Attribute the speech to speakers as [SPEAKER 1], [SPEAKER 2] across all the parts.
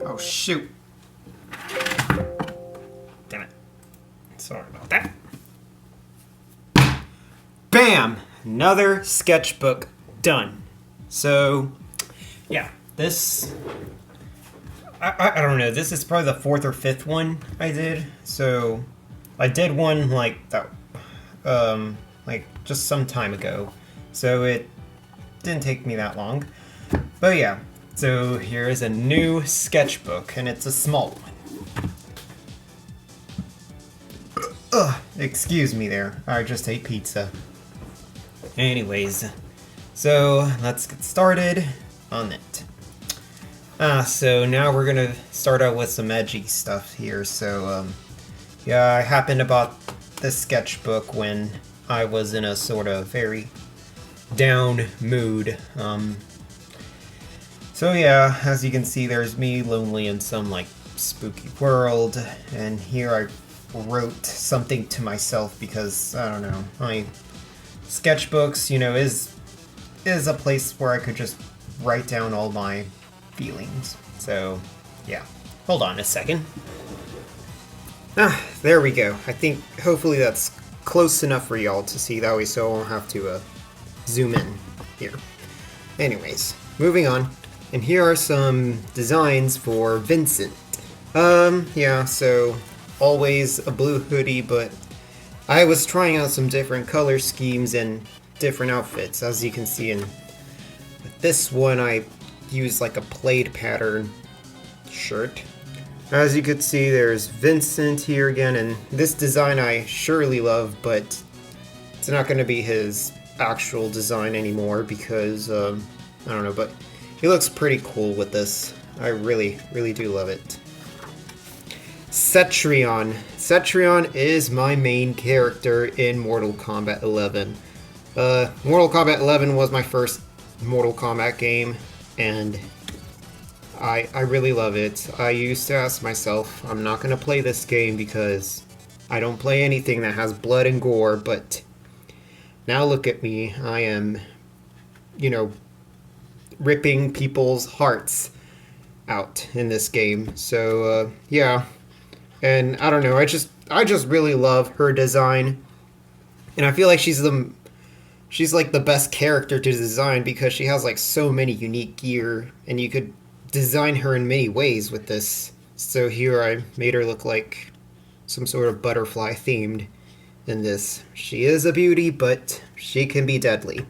[SPEAKER 1] Oh, shoot. Damn it. Sorry about that. Bam! Another sketchbook done. So, yeah, this... I don't know, this is probably the 4th or 5th one I did. So, I did one like that, like just some time ago. So it didn't take me that long. But yeah, so here is a new sketchbook, and it's a small one. Excuse me there, I just ate pizza. Anyways, so let's get started on it. So now we're gonna start out with some edgy stuff here. So, yeah, I happened to bought this sketchbook when I was in a sort of very down mood. So yeah, as you can see, there's me lonely in some like spooky world, and here I wrote something to myself because I don't know, my sketchbooks, you know, is a place where I could just write down all my feelings. So yeah, hold on a second. There we go. I think hopefully that's close enough for y'all to see that way, so I won't have to zoom in here. Anyways, moving on. And here are some designs for Vincent. Yeah, so always a blue hoodie, but I was trying out some different color schemes and different outfits. As you can see in this one, I used like a plaid pattern shirt. As you could see, there's Vincent here again, and this design I surely love, but it's not going to be his actual design anymore because, I don't know, but he looks pretty cool with this. I really, really do love it. Cetrion. Cetrion is my main character in Mortal Kombat 11. Mortal Kombat 11 was my first Mortal Kombat game, and I really love it. I used to ask myself, I'm not going to play this game because I don't play anything that has blood and gore, but now look at me. I am, you know, ripping people's hearts out in this game. So, yeah. And I don't know, I just really love her design. And I feel like she's like the best character to design because she has like so many unique gear, and you could design her in many ways with this. So here I made her look like some sort of butterfly themed in this. She is a beauty, but she can be deadly.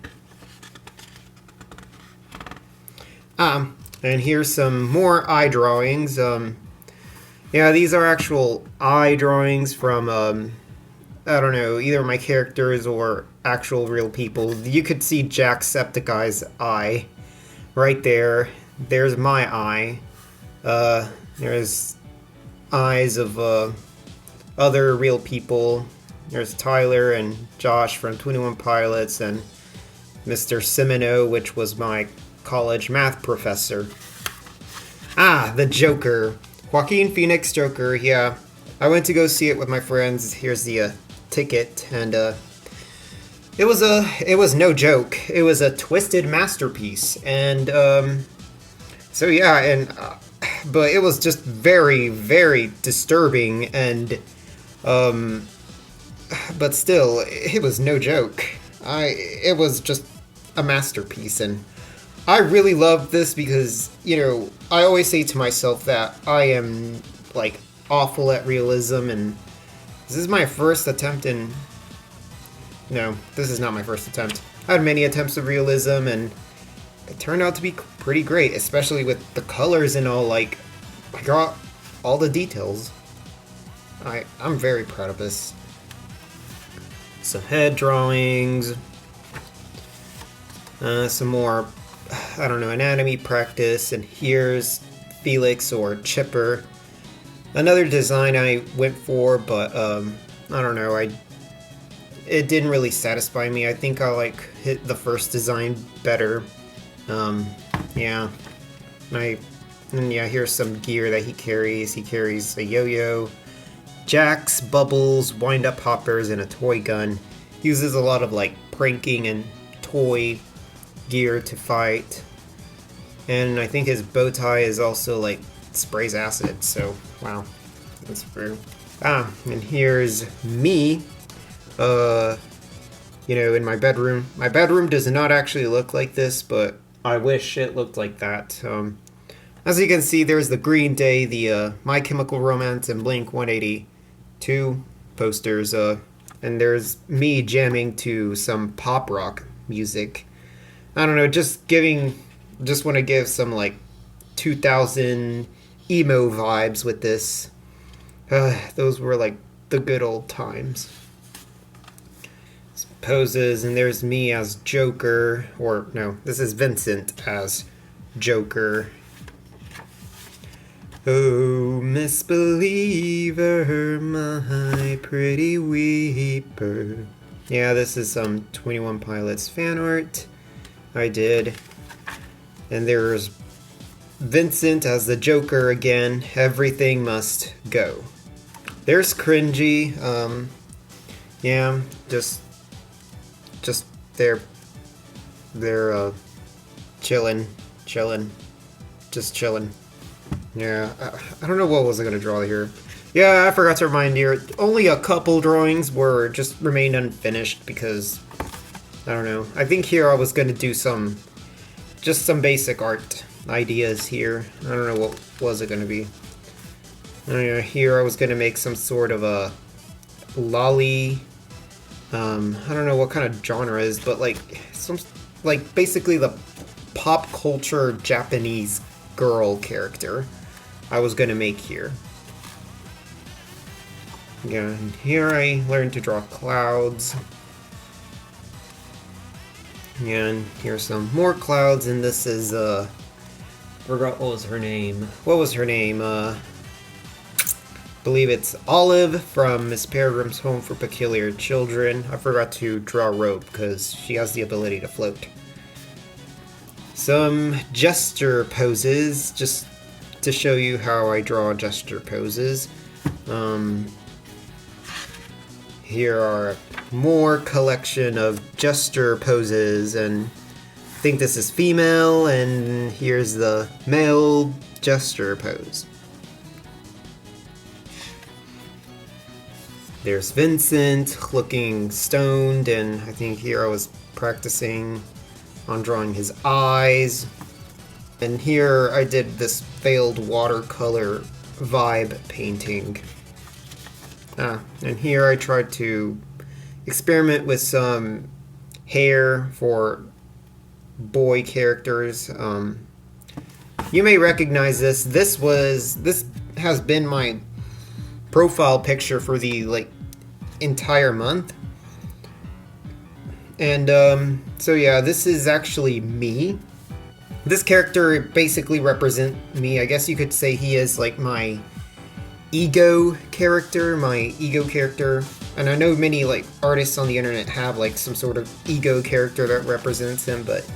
[SPEAKER 1] And here's some more eye drawings. Yeah, these are actual eye drawings from, I don't know, either my characters or actual real people. You could see Jacksepticeye's eye right there. There's my eye. There's eyes of other real people. There's Tyler and Josh from 21 Pilots, and Mr. Semino, which was my college math professor. The Joker. Joaquin Phoenix Joker, yeah. I went to go see it with my friends. Here's the ticket, and it was no joke. It was a twisted masterpiece, and so yeah, and but it was just very, very disturbing, and but still, it was no joke. It was just a masterpiece, and I really love this because, you know, I always say to myself that I am like awful at realism, and this is my first attempt in... No, this is not my first attempt. I had many attempts of realism, and it turned out to be pretty great, especially with the colors and all. Like, I got all the details. I'm very proud of this. Some head drawings. Some more, I don't know, anatomy practice, and here's Felix or Chipper. Another design I went for, but I don't know, it didn't really satisfy me. I think I like hit the first design better. Yeah. And yeah, here's some gear that he carries. He carries a yo-yo, jacks, bubbles, wind-up hoppers, and a toy gun. He uses a lot of like pranking and toy gear to fight. And I think his bow tie is also like sprays acid, so wow, that's true. And here's me, you know, in my bedroom. My bedroom does not actually look like this, but I wish it looked like that. As you can see, there's the Green Day, the My Chemical Romance, and Blink-182 posters, and there's me jamming to some pop rock music. I don't know, just want to give some like 2000 emo vibes with this. Those were like the good old times. Poses, and there's me as Joker, or no, this is Vincent as Joker. Oh, misbeliever, my pretty weeper. Yeah, this is some 21 Pilots fan art I did. And there's Vincent as the Joker again. Everything must go. There's Cringy. Yeah, just they're chilling, just chilling. Yeah, I don't know what was I gonna draw here. Yeah, I forgot to remind you. Only a couple drawings were just remained unfinished because I don't know. I think here I was gonna do some basic art ideas here. I don't know what was it gonna be. Here I was gonna make some sort of a lolly. I don't know what kind of genre is, but like basically the pop culture Japanese girl character I was gonna make here. Yeah, and here I learned to draw clouds. Yeah, and here's some more clouds, and this is forgot what was her name. Believe it's Olive from Miss Peregrine's Home for Peculiar Children. I forgot to draw Rope because she has the ability to float. Some gesture poses, just to show you how I draw gesture poses. Here are more collection of gesture poses, and I think this is female, and here's the male gesture pose. There's Vincent looking stoned, and I think here I was practicing on drawing his eyes. And here I did this failed watercolor vibe painting. And here I tried to experiment with some hair for boy characters. You may recognize this. This has been my profile picture for the entire month. And so yeah, this is actually me. This character basically represents me. I guess you could say he is like my ego character. And I know many artists on the internet have some sort of ego character that represents him, but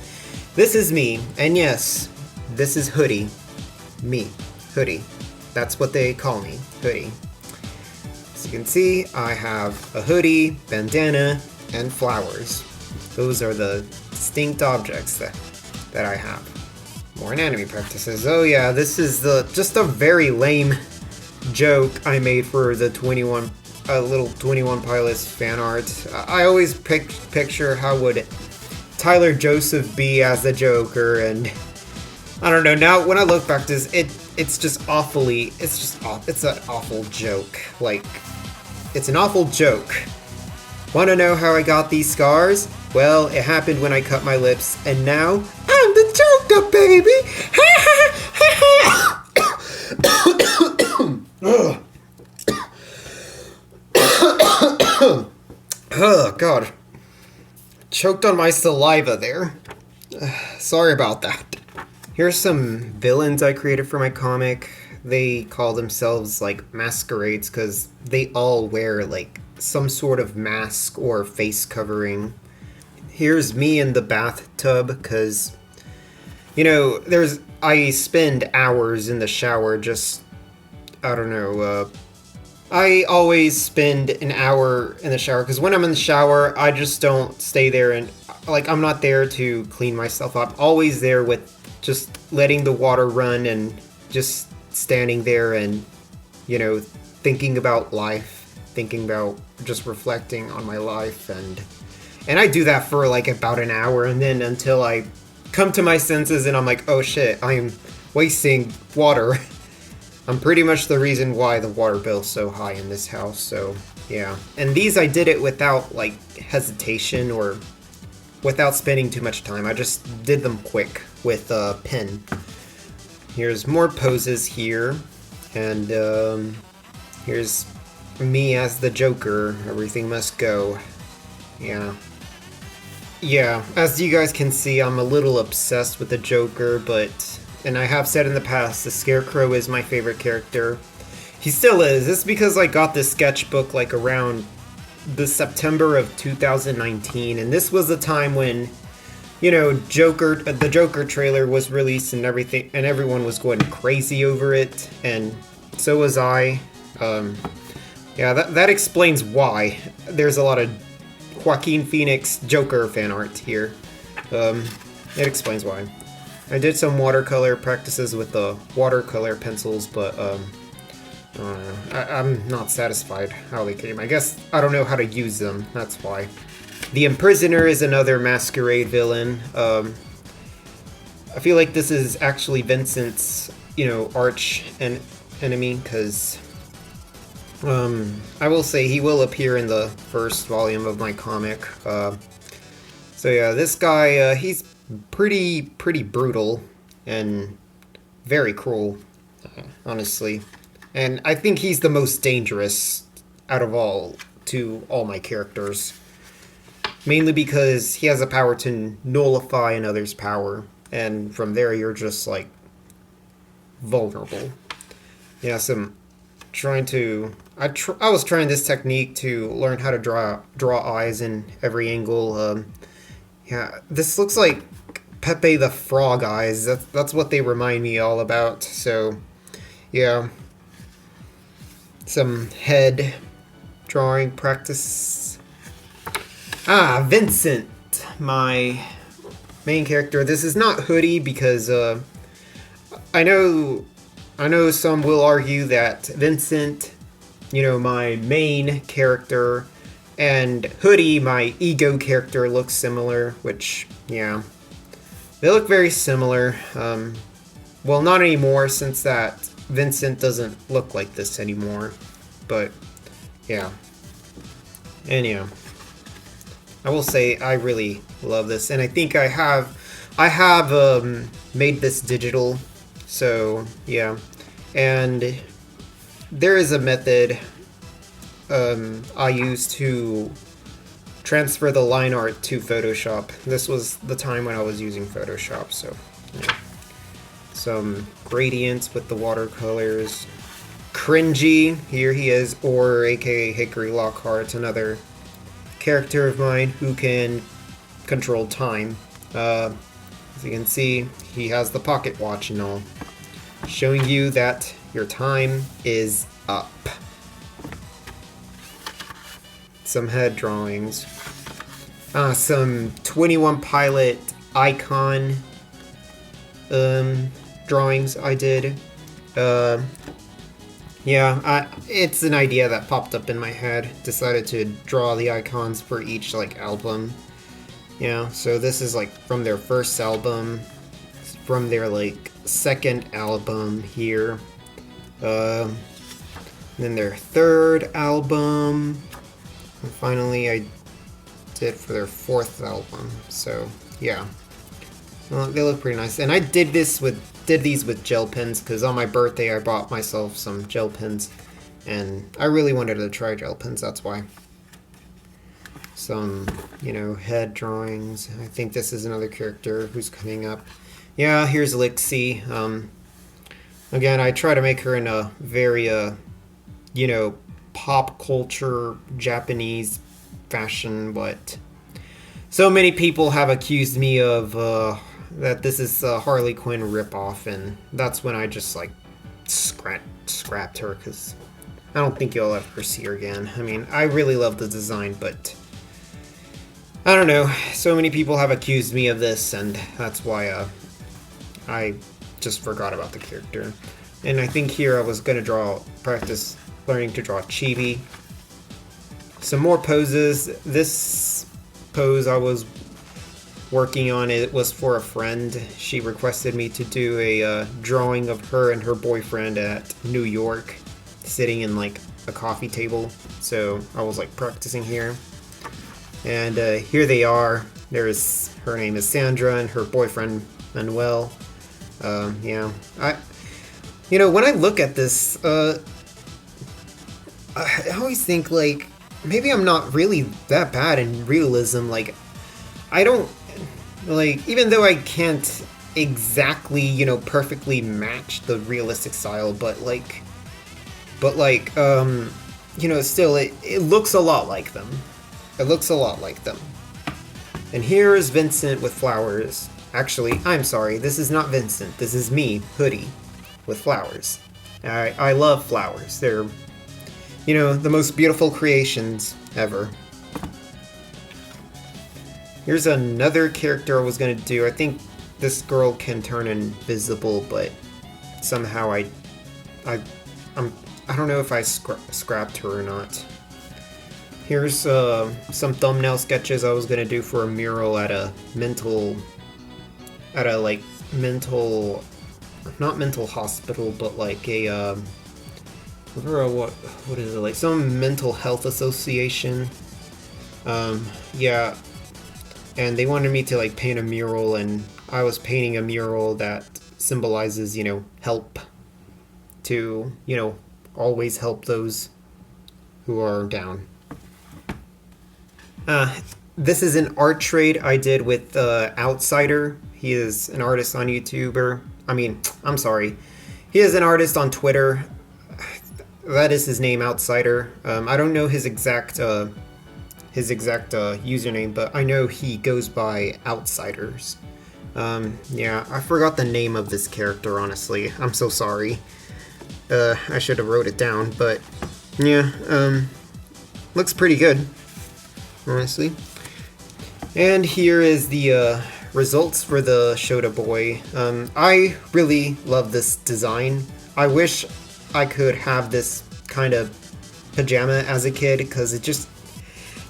[SPEAKER 1] this is me. And yes, this is Hoodie. Me. Hoodie. That's what they call me. Hoodie. As you can see, I have a hoodie, bandana, and flowers. Those are the distinct objects that I have. More anatomy practices. Oh yeah, this is just a very lame joke I made for the little 21 Pilots fan art. I always picture how would Tyler Joseph be as the Joker, and I don't know, now when I look back to this, it's an awful joke. It's an awful joke. Wanna know how I got these scars? Well, it happened when I cut my lips, and now I'm the Joker, baby! Oh, God. Choked on my saliva there. Sorry about that. Here's some villains I created for my comic. They call themselves masquerades because they all wear some sort of mask or face covering. Here's me in the bathtub because, I spend hours in the shower I always spend an hour in the shower because when I'm in the shower, I just don't stay there and I'm not there to clean myself up. I'm always there with just letting the water run and just standing there and, you know, thinking about life, thinking about just reflecting on my life, and I do that for like about an hour, and then until I come to my senses and I'm like, oh shit, I am wasting water. I'm pretty much the reason why the water bill's so high in this house, so yeah. And these I did it without like hesitation or without spending too much time. I just did them quick with a pen. Here's more poses here, and here's me as the Joker. Everything must go. Yeah. Yeah, as you guys can see, I'm a little obsessed with the Joker, but, and I have said in the past, the Scarecrow is my favorite character. He still is. It's because I got this sketchbook like around the September of 2019, and this was the time when, you know, the Joker trailer was released and everything, and everyone was going crazy over it, and so was I. Yeah, that explains why there's a lot of Joaquin Phoenix Joker fan art here. It explains why. I did some watercolor practices with the watercolor pencils, but I don't know. I'm not satisfied how they came. I guess I don't know how to use them, that's why. The Imprisoner is another masquerade villain. I feel like this is actually Vincent's, you know, arch enemy, because I will say he will appear in the first volume of my comic. So yeah, this guy, he's pretty brutal and very cruel, honestly. And I think he's the most dangerous out of all my characters. Mainly because he has the power to nullify another's power, and from there you're just like vulnerable. Yeah, I was trying this technique to learn how to draw eyes in every angle. Yeah, this looks like Pepe the Frog eyes. That's what they remind me all about. So, yeah, some head drawing practice. Vincent, my main character. This is not Hoodie because I know some will argue that Vincent, you know, my main character, and Hoodie, my ego character, look similar, which, yeah, they look very similar. Well, not anymore, since that Vincent doesn't look like this anymore, but, yeah. And, yeah, I will say I really love this, and I think I have made this digital, so, yeah. And there is a method I use to transfer the line art to Photoshop. This was the time when I was using Photoshop, so yeah. Some gradients with the watercolors. Cringy, here he is, or aka Hickory Lockhart, another character of mine who can control time. As you can see, he has the pocket watch and all, showing you that your time is up. Some head drawings. Some 21 Pilot icon drawings I did. Yeah, it's an idea that popped up in my head. Decided to draw the icons for each like album. Yeah, so this is like from their first album, from their like second album here, then their third album, and finally I did for their fourth album. So yeah, well, they look pretty nice. And I did these with gel pens because on my birthday I bought myself some gel pens, and I really wanted to try gel pens. That's why. Some, you know, head drawings. I think this is another character who's coming up. Yeah, here's Lixie. Again, I try to make her in a very, you know, pop culture Japanese fashion, but so many people have accused me of that this is a Harley Quinn ripoff, and that's when I just like scrapped her because I don't think you'll ever see her again. I mean, I really love the design, but I don't know. So many people have accused me of this, and that's why I just forgot about the character. And I think here I was gonna practice learning to draw chibi. Some more poses. This pose I was working on, it was for a friend. She requested me to do a drawing of her and her boyfriend at New York, sitting in like a coffee table. So I was like practicing here. And here they are. Her name is Sandra and her boyfriend Manuel. Yeah, when I look at this, I always think like maybe I'm not really that bad in realism. Like, I don't like, even though I can't exactly perfectly match the realistic style, but still it looks a lot like them. It looks a lot like them. And here is Vincent with flowers. Actually, I'm sorry, this is not Vincent. This is me, Hoodie, with flowers. I love flowers. They're, the most beautiful creations ever. Here's another character I was gonna do. I think this girl can turn invisible, but somehow I don't know if I scrapped her or not. Here's some thumbnail sketches I was gonna do for a mural at a not mental hospital, but like a what is it, like some mental health association. Yeah, and they wanted me to like paint a mural, and I was painting a mural that symbolizes help, to always help those who are down. This is an art trade I did with Outsider. He is an artist on YouTuber. I'm sorry. He is an artist on Twitter. That is his name, Outsider. I don't know his exact username, but I know he goes by Outsiders. Yeah, I forgot the name of this character, honestly. I'm so sorry. I should have wrote it down, but yeah, looks pretty good, honestly. And here is the results for the Shota Boy. I really love this design. I wish I could have this kind of pajama as a kid, because it just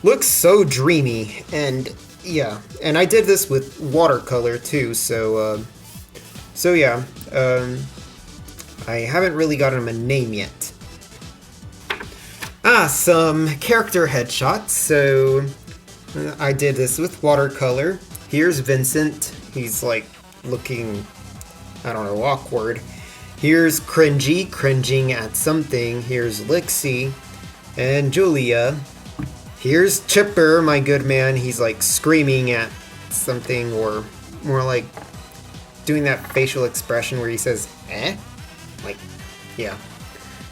[SPEAKER 1] looks so dreamy. And yeah, and I did this with watercolor too, so yeah, I haven't really gotten him a name yet. Some character headshots. So I did this with watercolor. Here's Vincent. He's like looking, I don't know, awkward. Here's Cringy, cringing at something. Here's Lixie and Julia. Here's Chipper, my good man. He's like screaming at something, or more like doing that facial expression where he says, eh? Like, yeah.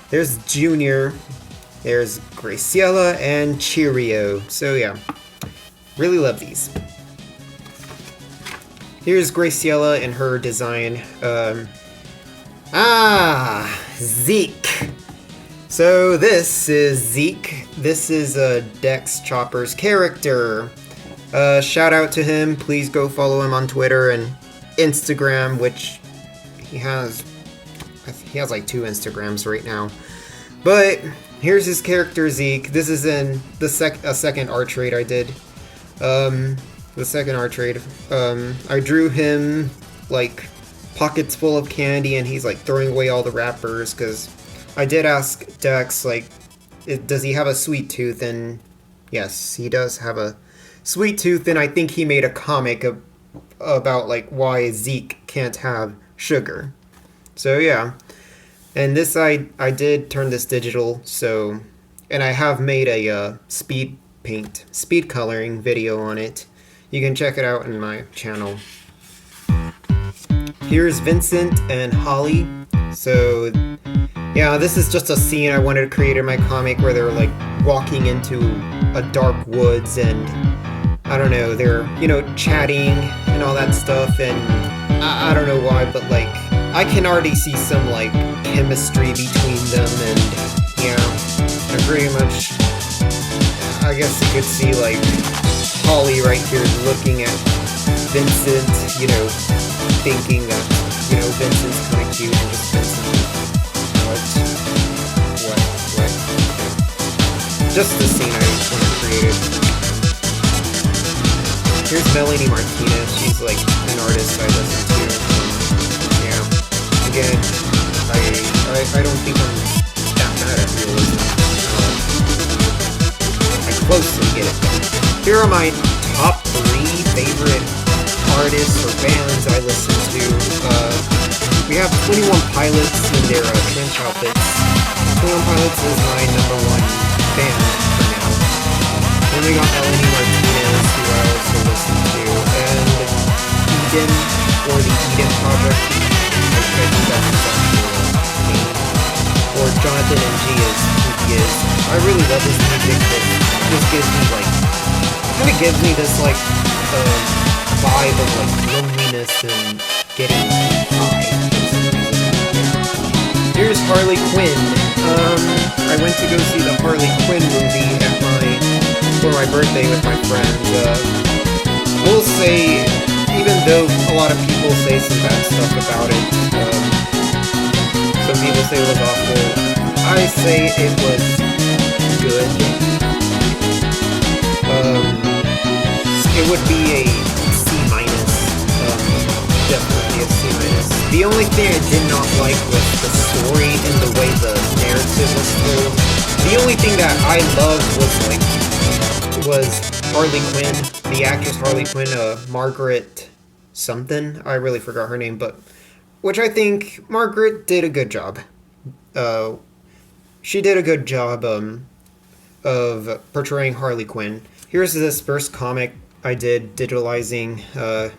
[SPEAKER 1] There's Junior. There's Graciela and Cheerio. So yeah, really love these. Here's Graciela and her design. Zeke. So this is Zeke. This is Dex Chopper's character. Shout out to him. Please go follow him on Twitter and Instagram, which he has like 2 Instagrams right now. But here's his character, Zeke. This is in the second art trade I did. The second art trade. I drew him like pockets full of candy, and he's like throwing away all the wrappers, because I did ask Dex, like, does he have a sweet tooth? And yes, he does have a sweet tooth, and I think he made a comic about like why Zeke can't have sugar. So yeah. And this, I did turn this digital, so, and I have made a speed coloring video on it. You can check it out in my channel. Here's Vincent and Holly. So yeah, this is just a scene I wanted to create in my comic where they're like walking into a dark woods, and I don't know, they're, chatting and all that stuff, and I don't know why, but like, I can already see some like chemistry between them, and yeah, I pretty much, I guess you could see like Holly right here looking at Vincent, thinking that, Vincent's kind of cute, and just Vincent just the scene I want to create. Here's Melanie Martinez. She's like an artist I listen to. Yeah. Again, I don't think I'm that mad at realism. I closely get it. Here are my top 3 favorite artists or bands I listen to. We have 21 Pilots in their trench outfits. 21 Pilots is my #1 band for now. Then we got Melanie Martinez, who I also listen to, and Eden, or the Eden Project. I think that's his actual name. Or Jonathan MG is who he is. I really love his music. This gives me like, kind of gives me this like vibe of like loneliness and getting high. Here's Harley Quinn. I went to go see the Harley Quinn movie for my birthday with my friend. We'll say, even though a lot of people say some bad stuff about it, some people say it was awful, I say it was good. It would be a C-, definitely a C-. The only thing I did not like was the story and the way the narrative was told. The only thing that I loved was Harley Quinn, the actress Harley Quinn, Margaret something. I really forgot her name, but which I think Margaret did a good job. She did a good job of portraying Harley Quinn. Here's this first comic I did digitalizing.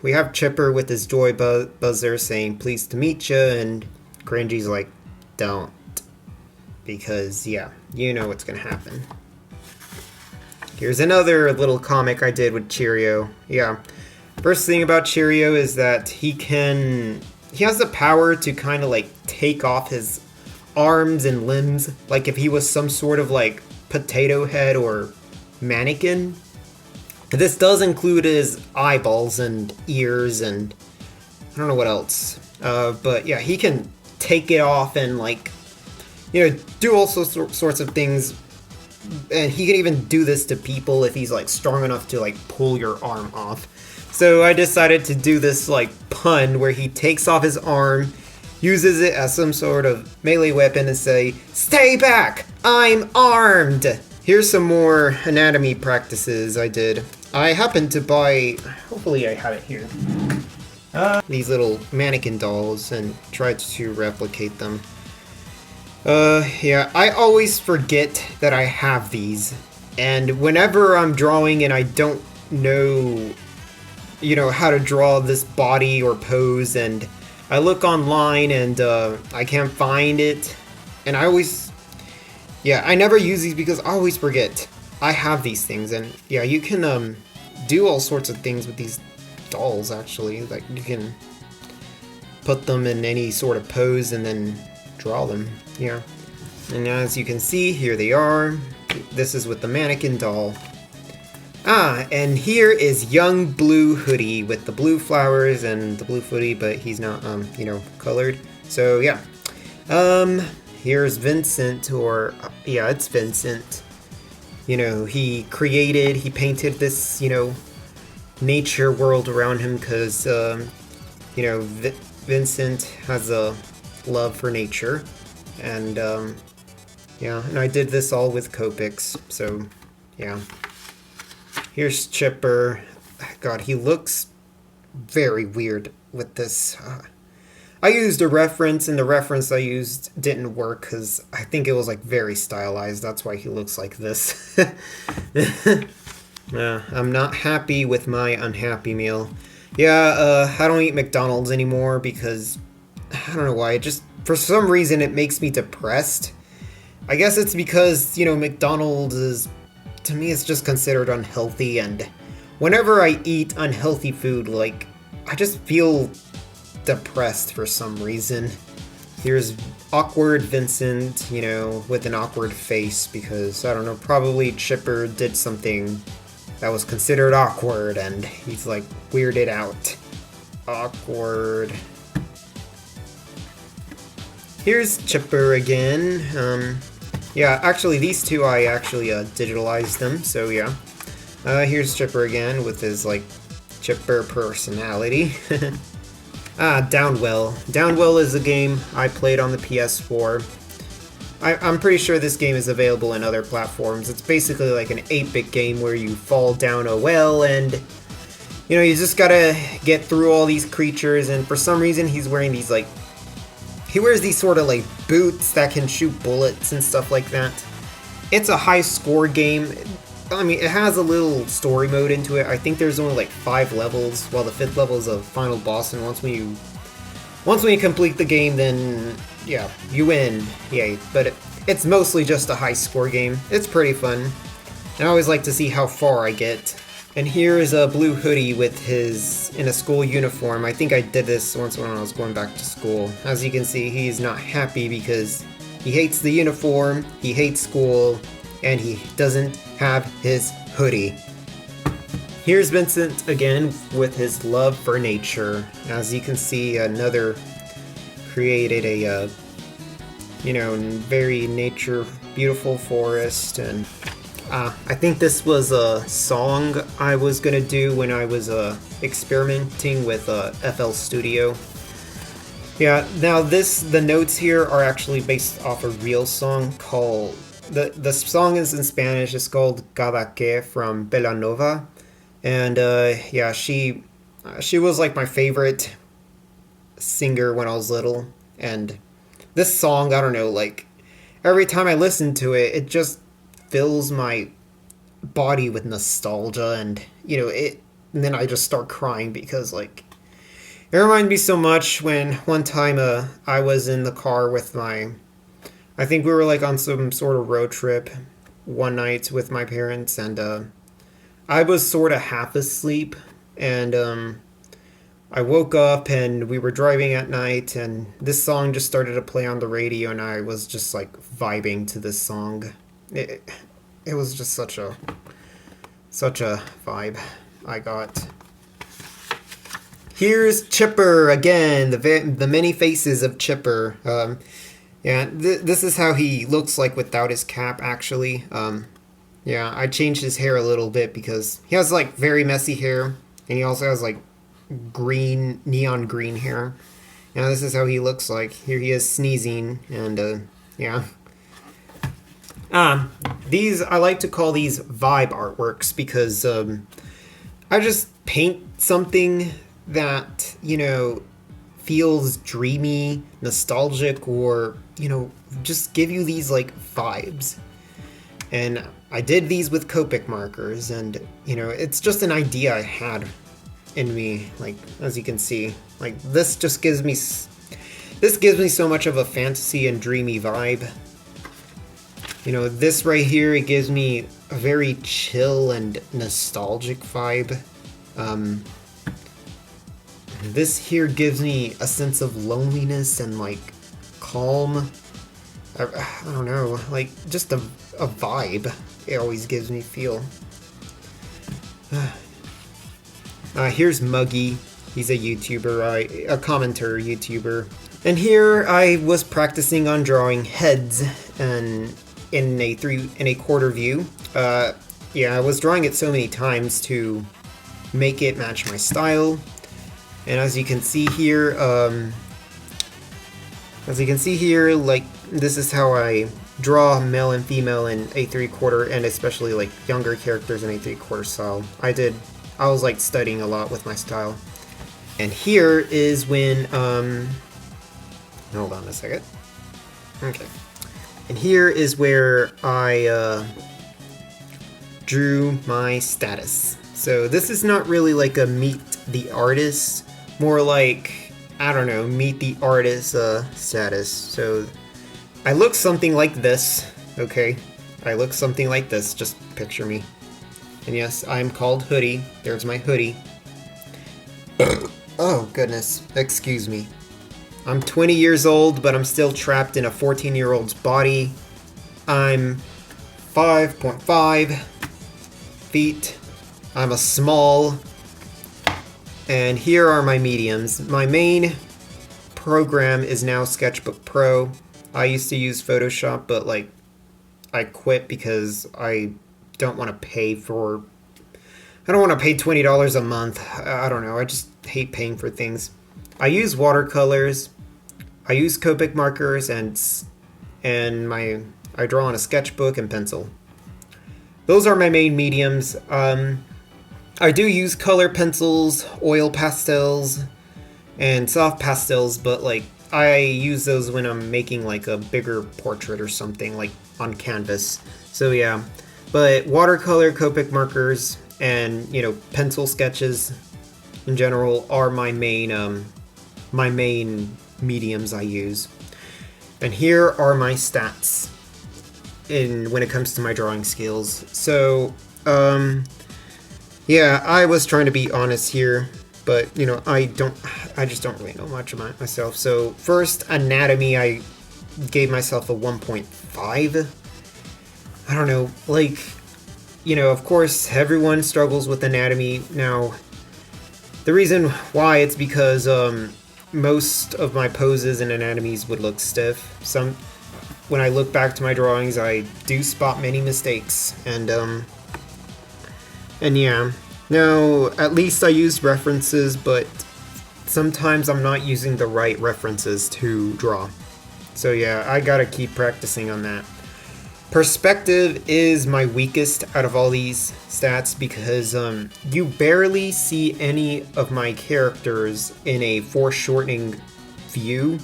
[SPEAKER 1] We have Chipper with his joy buzzer saying "Pleased to meet you," and Cringy's like, "Don't," because yeah, you know what's gonna happen. Here's another little comic I did with Cheerio. Yeah, first thing about Cheerio is that he has the power to kind of like take off his arms and limbs, like if he was some sort of like potato head or mannequin. This does include his eyeballs and ears and I don't know what else. But yeah, he can take it off and like, you know, do all sorts of things. And he can even do this to people if he's like strong enough to like pull your arm off. So I decided to do this like pun where he takes off his arm, uses it as some sort of melee weapon and say, "Stay back, I'm armed." Here's some more anatomy practices I did. I happened to buy, hopefully I have it here, these little mannequin dolls and tried to replicate them. Yeah, I always forget that I have these. And whenever I'm drawing and I don't know, you know, how to draw this body or pose, and I look online and I can't find it, and I always, yeah, I never use these because I always forget I have these things. And yeah, you can do all sorts of things with these dolls actually. Like you can put them in any sort of pose and then draw them. Yeah. And as you can see, here they are. This is with the mannequin doll. Ah, and here is young Blue Hoodie with the blue flowers and the blue footy, but he's not, you know, colored. So yeah. Here's Vincent, or yeah, it's Vincent. You know, he painted this, you know, nature world around him because, you know, Vincent has a love for nature. And, yeah, and I did this all with Copics, so, yeah. Here's Chipper. God, he looks very weird with this. I used a reference, and the reference I used didn't work because I think it was like very stylized. That's why he looks like this. I'm not happy with my unhappy meal. Yeah, I don't eat McDonald's anymore because I don't know why. It just, for some reason, it makes me depressed. I guess it's because, you know, McDonald's is, to me, it's just considered unhealthy, and whenever I eat unhealthy food, like, I just feel depressed for some reason. Here's awkward Vincent, you know, with an awkward face because, I don't know, probably Chipper did something that was considered awkward and he's like weirded out. Awkward. Here's Chipper again. Yeah, actually, these two I actually digitalized them, so yeah. Here's Chipper again with his, like, Chipper personality. Downwell. Downwell is a game I played on the PS4. I'm pretty sure this game is available in other platforms. It's basically like an 8-bit game where you fall down a well and, you know, you just gotta get through all these creatures, and for some reason he's wearing these, like, he wears these sort of, like, boots that can shoot bullets and stuff like that. It's a high score game. I mean, it has a little story mode into it. I think there's only like 5 levels, while the 5th level is a final boss, and once when you complete the game, then yeah, you win. Yay. But it's mostly just a high score game. It's pretty fun. And I always like to see how far I get. And here is a blue hoodie with his in a school uniform. I think I did this once when I was going back to school. As you can see, he's not happy because he hates the uniform, he hates school, and he doesn't have his hoodie. Here's Vincent again with his love for nature. As you can see, another created a, you know, very nature, beautiful forest, and I think this was a song I was gonna do when I was experimenting with FL Studio. Yeah, now the notes here are actually based off a real song called, the song is in Spanish, it's called Cada Que from Belanova, and yeah, she was like my favorite singer when I was little, and this song, I don't know, like, every time I listen to it, it just fills my body with nostalgia, and, you know, and then I just start crying because, like, it reminds me so much when one time I was in the car with I think we were like on some sort of road trip one night with my parents, and I was sort of half asleep, and I woke up and we were driving at night, and this song just started to play on the radio, and I was just like vibing to this song. It was just such a vibe I got. Here's Chipper again, the many faces of Chipper. Yeah, this is how he looks like without his cap, actually. Yeah, I changed his hair a little bit because he has, like, very messy hair, and he also has, like, neon green hair. Yeah, this is how he looks like. Here he is sneezing, and, yeah. I like to call these vibe artworks because, I just paint something that, you know, feels dreamy, nostalgic, or, you know, just give you these, like, vibes. And I did these with Copic markers, and, you know, it's just an idea I had in me, like, as you can see. Like, this gives me so much of a fantasy and dreamy vibe. You know, this right here, it gives me a very chill and nostalgic vibe. This here gives me a sense of loneliness and, like, calm. I don't know, like, just a vibe it always gives me feel. Here's Muggy. He's a YouTuber, a commenter YouTuber. And here I was practicing on drawing heads and in a quarter view. Yeah, I was drawing it so many times to make it match my style. And as you can see here, like, this is how I draw male and female in a 3/4, and especially, like, younger characters in a 3/4 style. I was, like, studying a lot with my style. And here is when, hold on a second. Okay. And here is where I, drew my status. So this is not really like a meet the artist, more like, I don't know, meet the artist status. So I look something like this, okay? I look something like this, just picture me. And yes, I'm called Hoodie. There's my hoodie. Oh, goodness. Excuse me. I'm 20 years old, but I'm still trapped in a 14-year-old's body. I'm 5.5 feet. I'm a small. And here are my mediums. My main program is now Sketchbook Pro. I used to use Photoshop, but, like, I quit because I don't want to pay for. I don't want to pay $20 a month. I don't know. I just hate paying for things. I use watercolors. I use Copic markers and I draw on a sketchbook and pencil. Those are my main mediums. I do use color pencils, oil pastels, and soft pastels, but like I use those when I'm making like a bigger portrait or something, like on canvas. So yeah, but watercolor, Copic markers, and pencil sketches in general are my main mediums I use. And here are my stats when it comes to my drawing skills. So yeah, I was trying to be honest here, but I just don't really know much about myself. So first, anatomy, I gave myself a 1.5. I don't know, like, of course everyone struggles with anatomy. Now, the reason why, it's because most of my poses and anatomies would look stiff. When I look back to my drawings, I do spot many mistakes, and yeah. Now, at least I use references, but sometimes I'm not using the right references to draw. So yeah, I gotta keep practicing on that. Perspective is my weakest out of all these stats because you barely see any of my characters in a foreshortening view,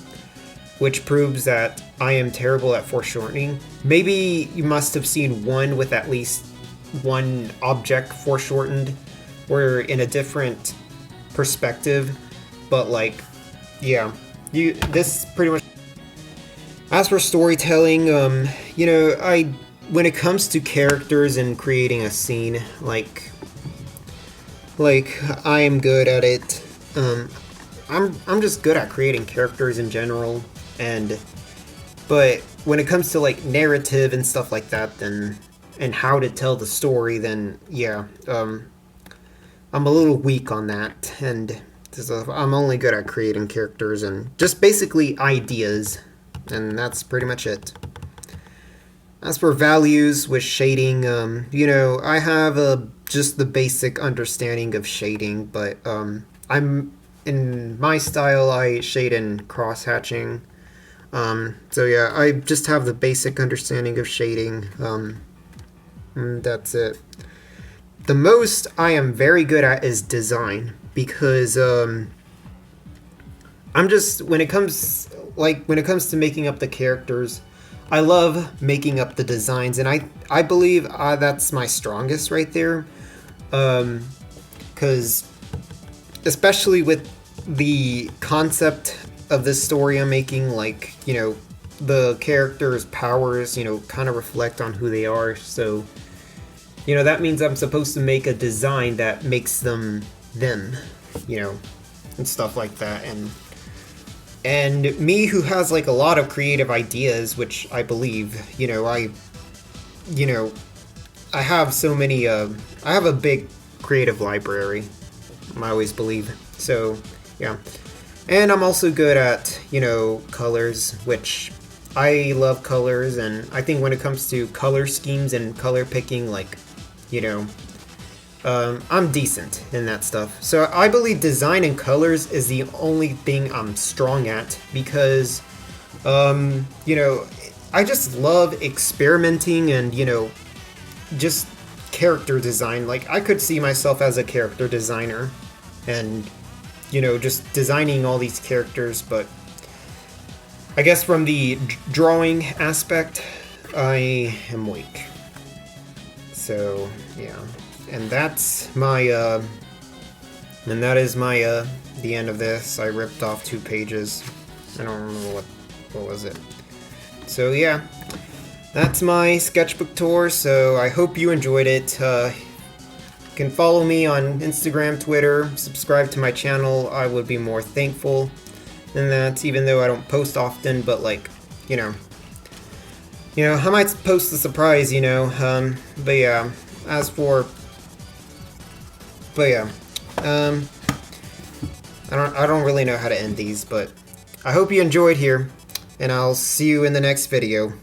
[SPEAKER 1] which proves that I am terrible at foreshortening. Maybe you must have seen one with at least one object foreshortened or in a different perspective, but like, yeah, this pretty much. As for storytelling, when it comes to characters and creating a scene, like I am good at it. I'm just good at creating characters in general, but when it comes to like narrative and stuff like that, and how to tell the story, then yeah, I'm a little weak on that, and I'm only good at creating characters and just basically ideas. And that's pretty much it. As for values with shading, I have just the basic understanding of shading, but I'm in my style, I shade in cross-hatching. So yeah, I just have the basic understanding of shading. And that's it. The most I am very good at is design, because I'm just, when it comes to making up the characters, I love making up the designs, and I believe that's my strongest right there, because especially with the concept of this story I'm making, like, the characters' powers, kind of reflect on who they are, so, that means I'm supposed to make a design that makes them, and stuff like that, and me, who has like a lot of creative ideas, which I believe, I have so many, I have a big creative library, I always believe, so, yeah. And I'm also good at, colors, which I love colors, and I think when it comes to color schemes and color picking, like, I'm decent in that stuff. So I believe design and colors is the only thing I'm strong at, because, I just love experimenting and, just character design. Like, I could see myself as a character designer and, just designing all these characters, but I guess from the drawing aspect, I am weak. So, yeah. And that's my, and that is my, the end of this. I ripped off 2 pages. I don't remember what was it. So yeah, that's my sketchbook tour, so I hope you enjoyed it. You can follow me on Instagram, Twitter, subscribe to my channel. I would be more thankful than that, even though I don't post often, but like, I might post a surprise, but yeah, I don't really know how to end these, but I hope you enjoyed here, and I'll see you in the next video.